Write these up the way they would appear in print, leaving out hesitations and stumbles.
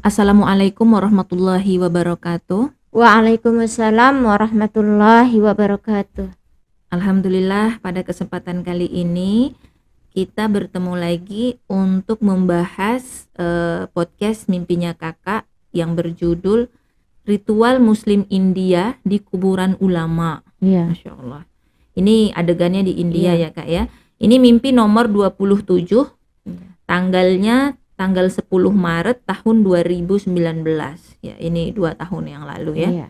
Assalamualaikum warahmatullahi wabarakatuh. Waalaikumsalam warahmatullahi wabarakatuh. Alhamdulillah, pada kesempatan kali ini kita bertemu lagi untuk membahas podcast Mimpinya Kakak yang berjudul Ritual Muslim India di Kuburan Ulama. Iya. Masya Allah. Ini adegannya di India Iya. ya Kak ya. Ini mimpi nomor 27, tanggalnya tanggal 10 Maret tahun 2019. Ya, ini 2 tahun yang lalu ya. Iya.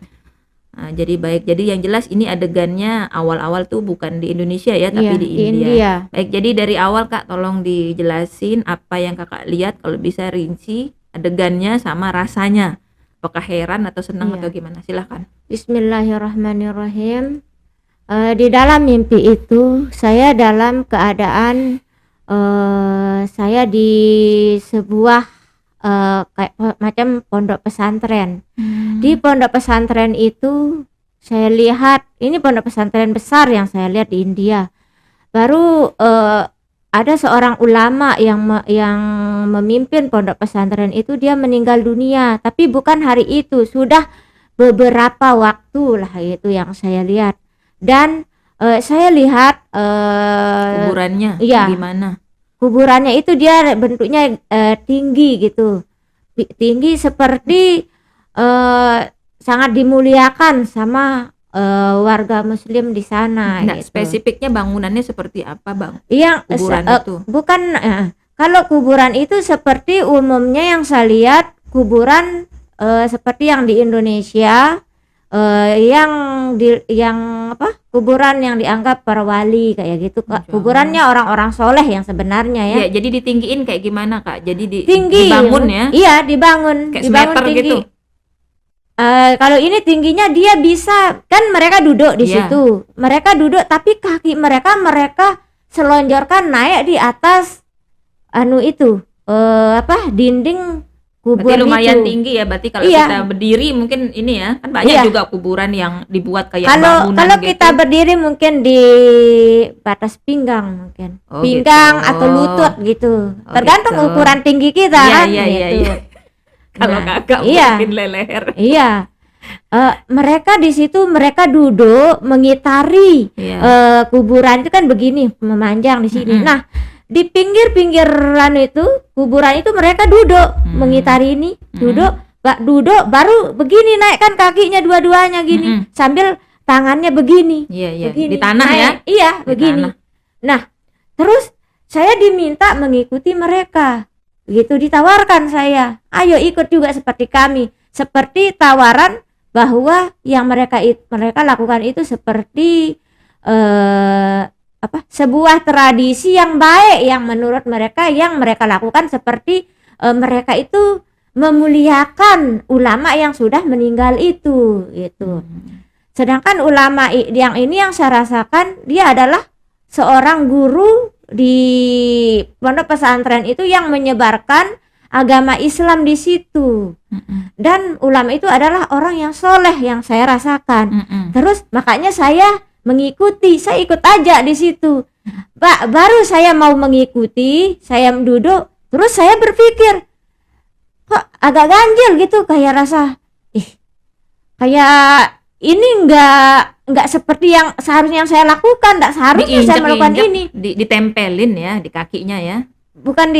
Nah, jadi baik. Jadi yang jelas ini adegannya awal-awal tuh bukan di Indonesia ya, tapi Iya, di di India. India. Baik, jadi dari awal Kak tolong dijelasin apa yang Kakak lihat, kalau bisa rinci adegannya sama rasanya. Apakah heran atau senang Iya. atau gimana? Silahkan. Bismillahirrahmanirrahim. Di dalam mimpi itu saya dalam keadaan saya di sebuah kayak macam pondok pesantren. Di pondok pesantren itu saya lihat, ini pondok pesantren besar yang saya lihat di India. Baru ada seorang ulama yang memimpin pondok pesantren itu, dia meninggal dunia, tapi bukan hari itu, sudah beberapa waktu lah itu yang saya lihat. Dan saya lihat Kuburannya iya. gimana? Kuburannya itu dia bentuknya tinggi gitu, tinggi seperti sangat dimuliakan sama warga muslim di sana. Nah, gitu. spesifiknya bangunannya seperti apa, Bang? Yang Kuburan itu. bukan kalau kuburan itu seperti umumnya yang saya lihat kuburan seperti yang di Indonesia, kuburan yang dianggap para wali kayak gitu, Kak. Kuburannya orang-orang soleh yang sebenarnya ya. Ya, jadi ditinggiin kayak gimana, Kak? Jadi Tinggi. dibangun ya? Iya, dibangun. Kayak dibangun semeter tinggi. gitu? Kalau ini tingginya dia bisa, kan mereka duduk di Iya. situ. Mereka duduk tapi kaki mereka selonjorkan naik di atas dinding Berarti kubur lumayan itu. tinggi ya, berarti kalau Iya. kita berdiri mungkin ini ya, kan banyak Iya. juga kuburan yang dibuat kayak Kalau bangunan kalau gitu. kita berdiri mungkin di batas pinggang mungkin. Oh, Pinggang gitu. atau lutut gitu. Oh, Tergantung gitu. ukuran tinggi kita Iya, kan iya, iya, gitu. iya. Kalau Nah, kakak iya. mungkin leher. Iya. Mereka di situ mereka duduk mengitari Iya. kuburan itu kan begini, memanjang di sini. Mm-mm. Nah, di pinggir-pinggiran itu kuburan itu mereka duduk mengitari ini, duduk baru begini naikkan kakinya dua-duanya gini, sambil tangannya begini. Iya, iya. Begini, Di tanah naik. ya? Iya, Di begini. tanah. Nah, terus saya diminta mengikuti mereka. Begitu ditawarkan saya, ayo ikut juga seperti kami. Seperti tawaran bahwa yang mereka lakukan itu seperti sebuah tradisi yang baik yang menurut mereka yang mereka lakukan, seperti mereka itu memuliakan ulama yang sudah meninggal itu gitu. Sedangkan ulama yang ini yang saya rasakan dia adalah seorang guru di pondok pesantren itu yang menyebarkan agama Islam di situ. Dan ulama itu adalah orang yang soleh yang saya rasakan. Terus makanya saya mengikuti, saya ikut aja di situ. Baru saya mau mengikuti, saya duduk, terus saya berpikir kok agak ganjil gitu, kayak rasa kayak ini enggak seperti yang seharusnya saya lakukan, enggak seharusnya saya melakukan ini. Ditempelin ya di kakinya ya. Bukan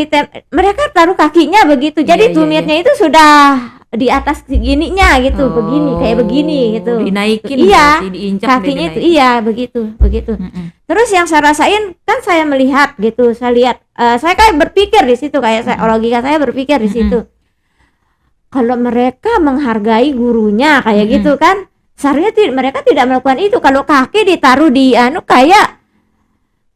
mereka taruh kakinya begitu. Jadi tumitnya itu sudah di atas gininya gitu, begini kayak begini gitu. Dinaikin iya, berarti, diinjak kakinya itu iya begitu. Terus yang saya rasain kan saya melihat gitu, saya lihat, saya kayak berpikir di situ, kayak logika saya berpikir di situ. Kalau mereka menghargai gurunya kayak gitu kan, seharusnya mereka tidak melakukan itu. Kalau kaki ditaruh di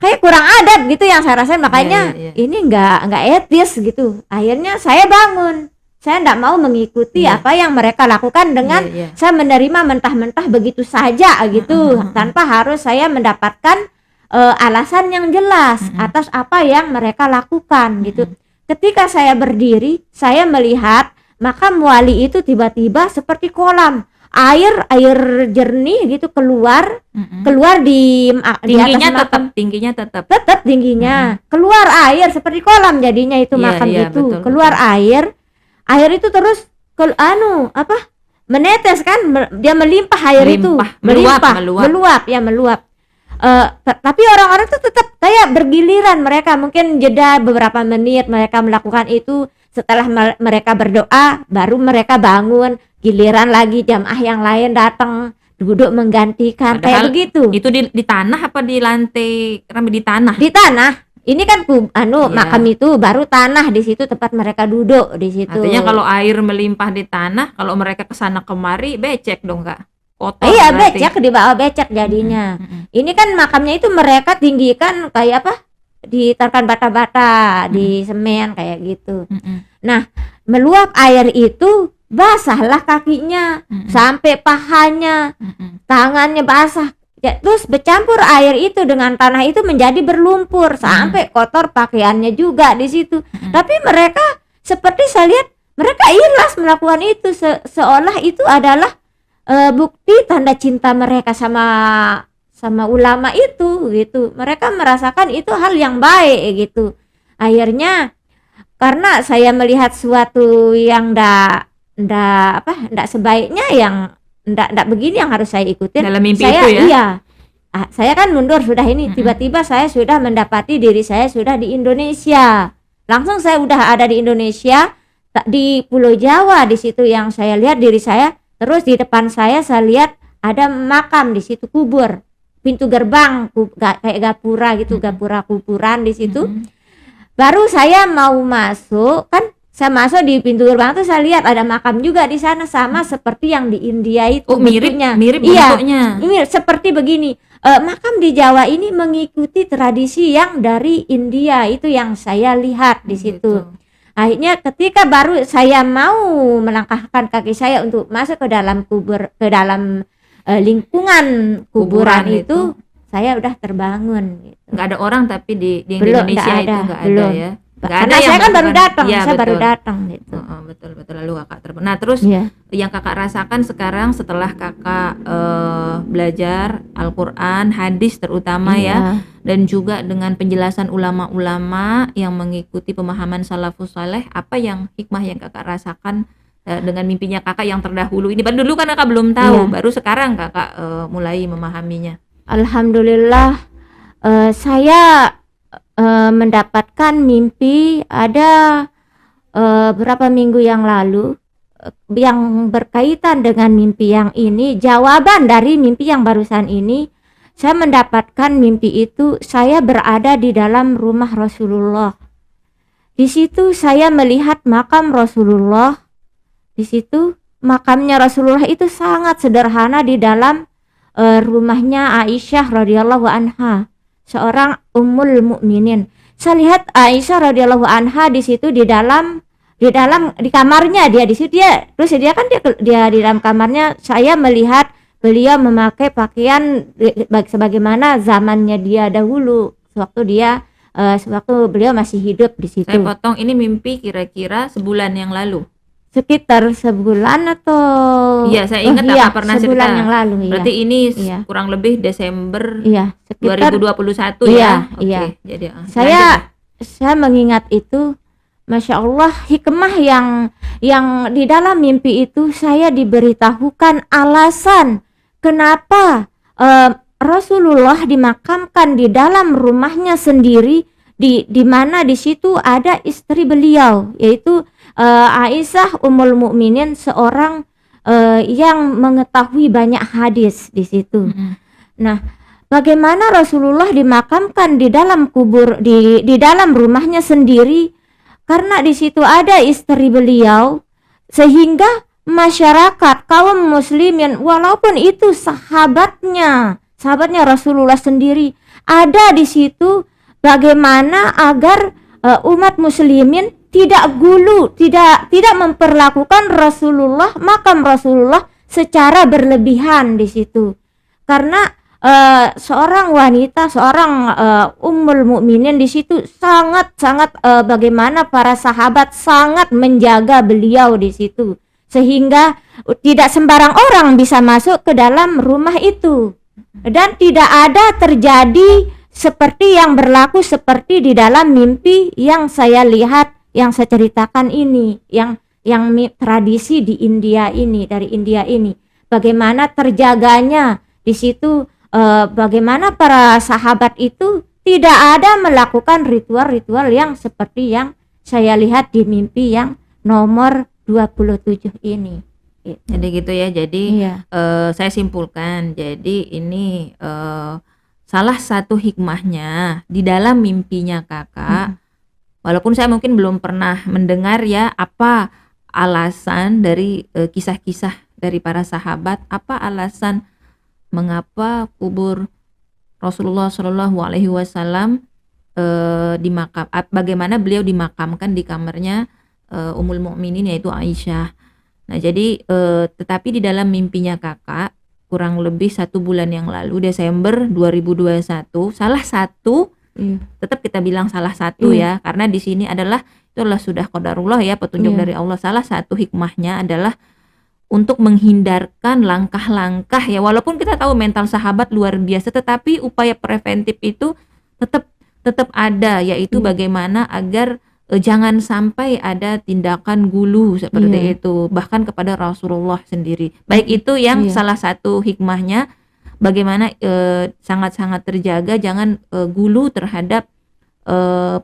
kayak kurang adat gitu yang saya rasain, makanya ini enggak etis gitu. Akhirnya saya bangun. Saya enggak mau mengikuti apa yang mereka lakukan dengan saya menerima mentah-mentah begitu saja gitu, tanpa harus saya mendapatkan alasan yang jelas atas apa yang mereka lakukan gitu. Ketika saya berdiri, saya melihat makam wali itu tiba-tiba seperti kolam. air jernih gitu keluar di atas makam. Tetap tingginya keluar air seperti kolam jadinya itu makam itu betul, keluar betul. air itu terus menetes kan, dia melimpah air itu, meluap. Tapi orang-orang tuh tetap kayak bergiliran, mereka mungkin jeda beberapa menit mereka melakukan itu. Setelah mereka berdoa, baru mereka bangun, giliran lagi jamaah yang lain datang duduk menggantikan. Padahal kayak begitu. Itu di tanah apa di lantai? Di tanah. Di tanah. Ini kan makam itu baru tanah, di situ tempat mereka duduk di situ. Artinya kalau air melimpah di tanah, kalau mereka kesana kemari becek dong, Kak. Kotor. Iya, becek, dibawa becek jadinya. Ini kan makamnya itu mereka tinggikan kayak apa? Ditaruhkan bata-bata di semen kayak gitu. Nah, meluap air itu basahlah kakinya sampai pahanya, tangannya basah. Ya, terus bercampur air itu dengan tanah itu menjadi berlumpur sampai kotor pakaiannya juga di situ. Tapi mereka seperti saya lihat mereka ikhlas melakukan itu, seolah itu adalah bukti tanda cinta mereka sama ulama itu gitu. Mereka merasakan itu hal yang baik gitu. Akhirnya karena saya melihat suatu yang ndak sebaiknya, yang ndak begini yang harus saya ikutin. Dalam mimpi saya, itu ya? Iya. Saya kan mundur sudah ini. Tiba-tiba saya sudah mendapati diri saya sudah di Indonesia. Langsung saya udah ada di Indonesia, di Pulau Jawa, di situ yang saya lihat diri saya. Terus di depan saya lihat ada makam di situ, kubur. Pintu gerbang kayak gapura gitu, gapura kuburan di situ. Baru saya mau masuk, kan saya masuk di pintu gerbang tuh saya lihat ada makam juga di sana, sama seperti yang di India itu. Oh, mirip bentuknya. Iya, seperti begini. Makam di Jawa ini mengikuti tradisi yang dari India, itu yang saya lihat di situ. Gitu. Akhirnya ketika baru saya mau melangkahkan kaki saya untuk masuk ke dalam lingkungan kuburan itu, saya udah terbangun gitu. Nggak ada orang tapi di Indonesia itu nggak ada ya. Karena saya kan baru datang, baru datang gitu. Betul lalu kakak terbangun. Nah terus yang kakak rasakan sekarang setelah kakak belajar Al-Quran, hadis terutama ya, dan juga dengan penjelasan ulama-ulama yang mengikuti pemahaman salafus saleh, apa yang hikmah yang kakak rasakan dengan mimpinya kakak yang terdahulu ini? Baru dulu kan kakak belum tahu, baru sekarang kakak mulai memahaminya. Alhamdulillah, saya mendapatkan mimpi ada berapa minggu yang lalu yang berkaitan dengan mimpi yang ini. Jawaban dari mimpi yang barusan ini, saya mendapatkan mimpi itu saya berada di dalam rumah Rasulullah. Di situ saya melihat makam Rasulullah. Di situ makamnya Rasulullah itu sangat sederhana di dalam rumahnya Aisyah radhiyallahu anha, seorang ummul mukminin. Saya lihat Aisyah radhiyallahu anha di situ di kamarnya, dia di situ, terus dia di dalam kamarnya. Saya melihat beliau memakai pakaian sebagaimana zamannya dia dahulu, sewaktu beliau masih hidup di situ. Saya potong, ini mimpi kira-kira sebulan yang lalu. Sekitar sebulan atau saya ingat kakak pernah sebulan cerita. Yang lalu. Berarti ini kurang lebih Desember sekitar 2021 ya. Oke. Jadi saya mengingat itu, Masya Allah, hikmah yang di dalam mimpi itu. Saya diberitahukan alasan kenapa Rasulullah dimakamkan di dalam rumahnya sendiri, di mana di situ ada istri beliau, yaitu Aisyah Ummul Mukminin, seorang yang mengetahui banyak hadis di situ. Nah, bagaimana Rasulullah dimakamkan di dalam kubur, di dalam rumahnya sendiri, karena di situ ada istri beliau, sehingga masyarakat kaum muslimin, walaupun itu sahabatnya Rasulullah sendiri, ada di situ, bagaimana agar umat muslimin tidak memperlakukan makam Rasulullah secara berlebihan di situ. Karena seorang wanita, seorang ummul mukminin di situ sangat bagaimana para sahabat sangat menjaga beliau di situ, sehingga tidak sembarang orang bisa masuk ke dalam rumah itu, dan tidak ada terjadi seperti yang berlaku seperti di dalam mimpi yang saya lihat, yang saya ceritakan ini, yang tradisi di India ini, dari India ini, bagaimana terjaganya di situ, bagaimana para sahabat itu tidak ada melakukan ritual-ritual yang seperti yang saya lihat di mimpi yang nomor 27 ini. Jadi gitu ya. Jadi Iya. saya simpulkan, jadi ini salah satu hikmahnya di dalam mimpinya kakak, walaupun saya mungkin belum pernah mendengar ya apa alasan dari kisah-kisah dari para sahabat, apa alasan mengapa kubur Rasulullah Shallallahu Alaihi Wasallam bagaimana beliau dimakamkan di kamarnya Ummul Mukminin yaitu Aisyah. Nah jadi tetapi di dalam mimpinya kakak kurang lebih 1 bulan yang lalu, Desember 2021, salah satu, tetap kita bilang salah satu ya, karena di sini adalah itulah sudah qadarullah ya, petunjuk dari Allah. Salah satu hikmahnya adalah untuk menghindarkan langkah-langkah ya, walaupun kita tahu mental sahabat luar biasa, tetapi upaya preventif itu tetap ada, yaitu bagaimana agar jangan sampai ada tindakan gulu seperti itu bahkan kepada Rasulullah sendiri. Baik itu yang salah satu hikmahnya, bagaimana sangat-sangat terjaga jangan gulu terhadap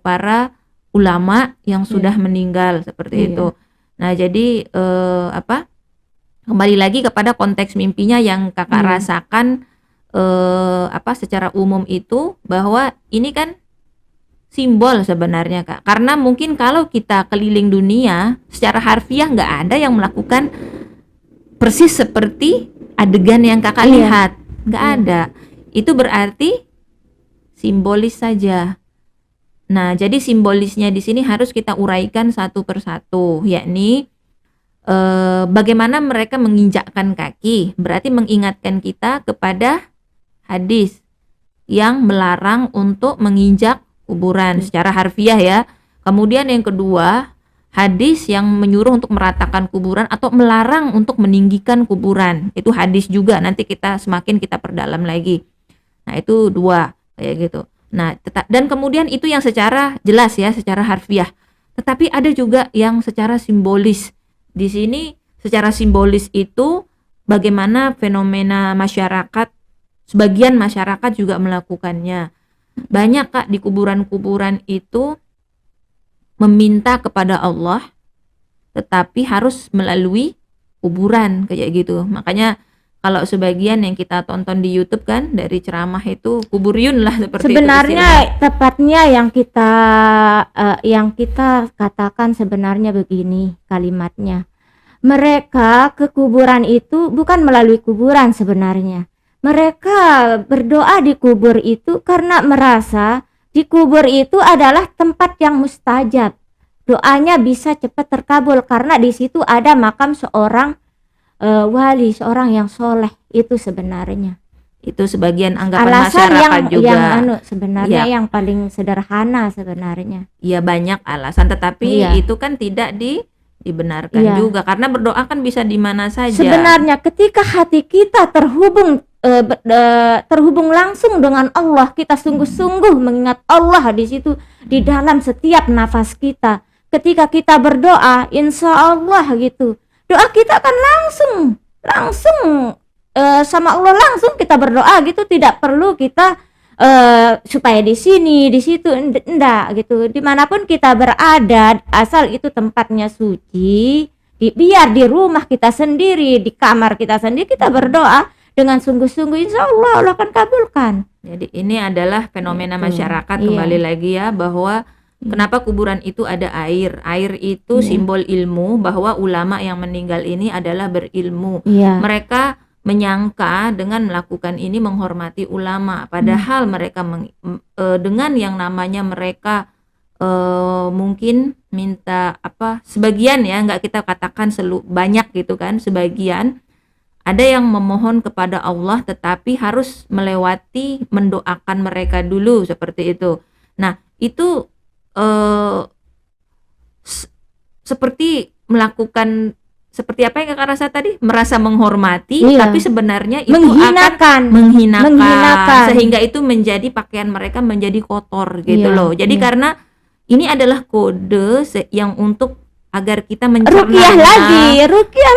para ulama yang sudah meninggal seperti itu. Nah jadi kembali lagi kepada konteks mimpinya yang kakak rasakan secara umum itu, bahwa ini kan simbol sebenarnya kak, karena mungkin kalau kita keliling dunia secara harfiah nggak ada yang melakukan persis seperti adegan yang kakak lihat, nggak ada. Itu berarti simbolis saja. Nah jadi simbolisnya di sini harus kita uraikan satu persatu, yakni bagaimana mereka menginjakkan kaki, berarti mengingatkan kita kepada hadis yang melarang untuk menginjak kuburan secara harfiah ya. Kemudian yang kedua, hadis yang menyuruh untuk meratakan kuburan atau melarang untuk meninggikan kuburan. Itu hadis juga, nanti semakin kita perdalam lagi. Nah itu 2 kayak gitu. Nah dan kemudian itu yang secara jelas ya, secara harfiah. Tetapi ada juga yang secara simbolis. Di sini secara simbolis itu bagaimana fenomena masyarakat, sebagian masyarakat juga melakukannya. Banyak kak di kuburan-kuburan itu meminta kepada Allah, tetapi harus melalui kuburan kayak gitu. Makanya kalau sebagian yang kita tonton di YouTube kan dari ceramah itu kuburiyun lah seperti sebenarnya itu tepatnya yang kita katakan sebenarnya begini kalimatnya. Mereka ke kuburan itu bukan melalui kuburan sebenarnya. Mereka berdoa di kubur itu karena merasa di kubur itu adalah tempat yang mustajab. Doanya bisa cepat terkabul karena di situ ada makam seorang wali, seorang yang soleh. Itu sebenarnya. Itu sebagian anggapan alasan masyarakat juga. Sebenarnya yang paling sederhana sebenarnya. Iya banyak alasan, tetapi itu kan tidak dibenarkan juga, karena berdoa kan bisa di mana saja. Sebenarnya ketika hati kita terhubung langsung dengan Allah, kita sungguh-sungguh mengingat Allah di situ di dalam setiap nafas kita. Ketika kita berdoa, insya Allah gitu, doa kita akan langsung sama Allah, langsung kita berdoa gitu, tidak perlu kita supaya di sini, di situ, enggak gitu. Dimanapun kita berada, asal itu tempatnya suci, biar di rumah kita sendiri, di kamar kita sendiri, kita berdoa dengan sungguh-sungguh, insya Allah akan kabulkan. Jadi ini adalah fenomena masyarakat kembali lagi ya, bahwa kenapa kuburan itu ada air. Air itu simbol ilmu, bahwa ulama yang meninggal ini adalah berilmu. Mereka menyangka dengan melakukan ini menghormati ulama, padahal mereka dengan yang namanya mereka mungkin minta sebagian ya, nggak kita katakan banyak gitu kan, sebagian ada yang memohon kepada Allah tetapi harus melewati mendoakan mereka dulu seperti itu. Nah itu seperti melakukan seperti apa yang kakak rasa tadi, merasa menghormati tapi sebenarnya itu akan menghinakan sehingga itu menjadi pakaian mereka menjadi kotor gitu loh. Jadi karena ini adalah kode yang untuk agar kita ruqyah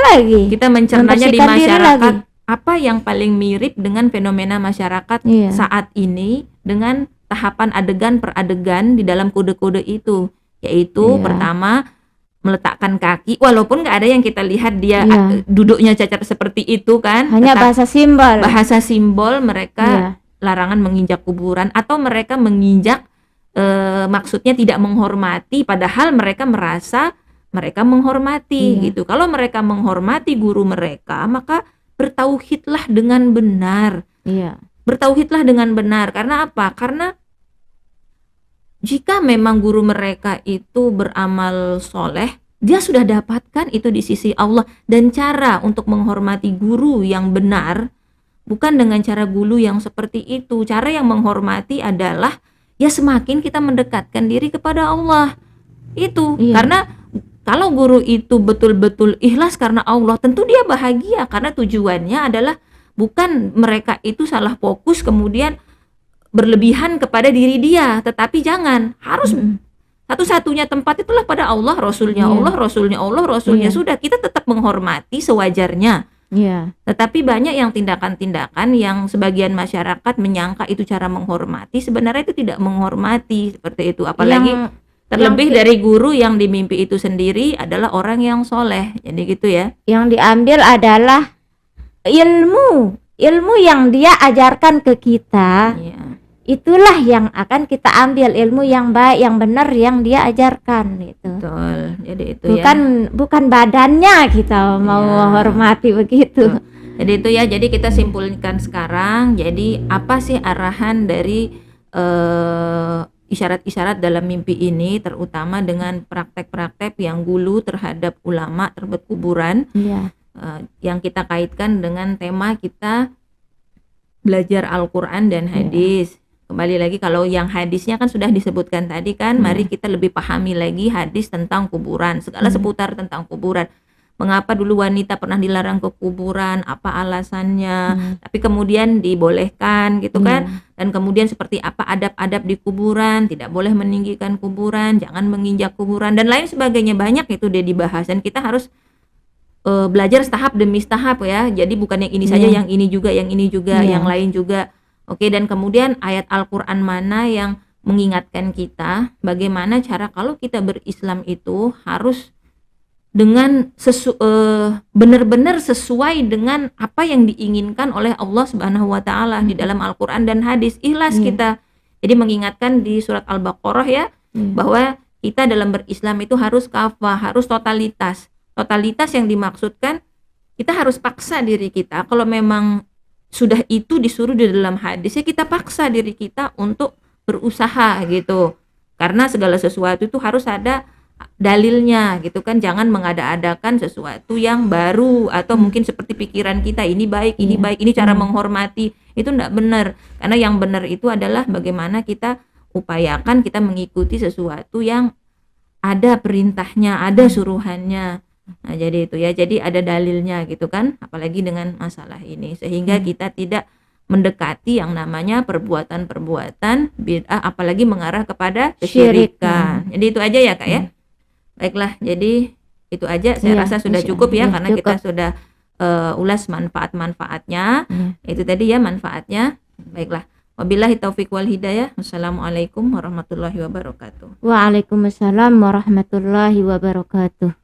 lagi. Kita mencernanya di Membersihkan diri masyarakat lagi. apa yang paling mirip dengan fenomena masyarakat Iya. saat ini dengan tahapan adegan per adegan di dalam kode-kode itu, yaitu Iya. pertama meletakkan kaki, walaupun nggak ada yang kita lihat dia Iya. duduknya cacat seperti itu kan, Hanya tetap bahasa simbol. mereka Iya. larangan menginjak kuburan atau mereka menginjak maksudnya tidak menghormati, padahal mereka merasa mereka menghormati Iya. gitu. Kalau mereka menghormati guru mereka, maka bertauhidlah dengan benar. Iya. Bertauhidlah dengan benar. Karena apa? Karena jika memang guru mereka itu beramal soleh, dia sudah dapatkan itu di sisi Allah. Dan cara untuk menghormati guru yang benar bukan dengan cara gulu yang seperti itu. Cara yang menghormati adalah ya semakin kita mendekatkan diri kepada Allah. Itu. Iya. Karena kalau guru itu betul-betul ikhlas karena Allah, tentu dia bahagia karena tujuannya adalah bukan mereka itu salah fokus kemudian berlebihan kepada diri dia, tetapi jangan, harus satu-satunya tempat itulah pada Allah, Rasulnya Iya. Allah, Rasulnya Allah, Rasulnya Iya. sudah, kita tetap menghormati sewajarnya. Iya. Tetapi banyak yang tindakan-tindakan yang sebagian masyarakat menyangka itu cara menghormati, sebenarnya itu tidak menghormati seperti itu. Apalagi terlebih dari guru yang di mimpi itu sendiri adalah orang yang soleh. Jadi gitu ya. Yang diambil adalah ilmu yang dia ajarkan ke kita. Iya. Itulah yang akan kita ambil, ilmu yang baik, yang benar yang dia ajarkan gitu. Betul. Jadi itu Bukan badannya kita mau Iya. hormati begitu. Jadi itu ya, jadi kita simpulkan sekarang, jadi apa sih arahan dari isyarat-isyarat dalam mimpi ini, terutama dengan praktek-praktek yang gulu terhadap ulama, terhadap kuburan, Iya. yang kita kaitkan dengan tema kita belajar Al-Quran dan hadis. Kembali lagi, kalau yang hadisnya kan sudah disebutkan tadi kan, mari kita lebih pahami lagi hadis tentang kuburan, segala seputar tentang kuburan. Mengapa dulu wanita pernah dilarang ke kuburan, apa alasannya, tapi kemudian dibolehkan gitu kan. Dan kemudian seperti apa adab-adab di kuburan, tidak boleh meninggikan kuburan, jangan menginjak kuburan, dan lain sebagainya. Banyak itu dia dibahas, dan kita harus belajar tahap demi tahap ya. Jadi bukan yang ini saja, yang ini juga, yang ini juga, yang lain juga. Oke, dan kemudian ayat Al-Quran mana yang mengingatkan kita bagaimana cara kalau kita berislam itu harus dengan benar-benar sesuai dengan apa yang diinginkan oleh Allah Subhanahu wa taala di dalam Al-Qur'an dan hadis. Ikhlas kita. Jadi mengingatkan di surat Al-Baqarah ya, bahwa kita dalam berislam itu harus kafah, harus totalitas. Totalitas yang dimaksudkan kita harus paksa diri kita. Kalau memang sudah itu disuruh di dalam hadis, ya kita paksa diri kita untuk berusaha gitu. Karena segala sesuatu itu harus ada dalilnya gitu kan, jangan mengada-adakan sesuatu yang baru atau mungkin seperti pikiran kita ini baik, ini cara menghormati, itu enggak benar. Karena yang benar itu adalah bagaimana kita upayakan kita mengikuti sesuatu yang ada perintahnya, ada suruhannya. Nah, jadi itu ya, jadi ada dalilnya gitu kan, apalagi dengan masalah ini, sehingga kita tidak mendekati yang namanya perbuatan-perbuatan bid'ah, apalagi mengarah kepada kesyirikan. Jadi itu aja ya Kak ya. Baiklah, jadi itu aja saya rasa sudah cukup ya, karena kita sudah ulas manfaat-manfaatnya. Itu tadi ya manfaatnya. Baiklah, wabillahi taufik wal hidayah. Wassalamualaikum warahmatullahi wabarakatuh. Waalaikumsalam warahmatullahi wabarakatuh.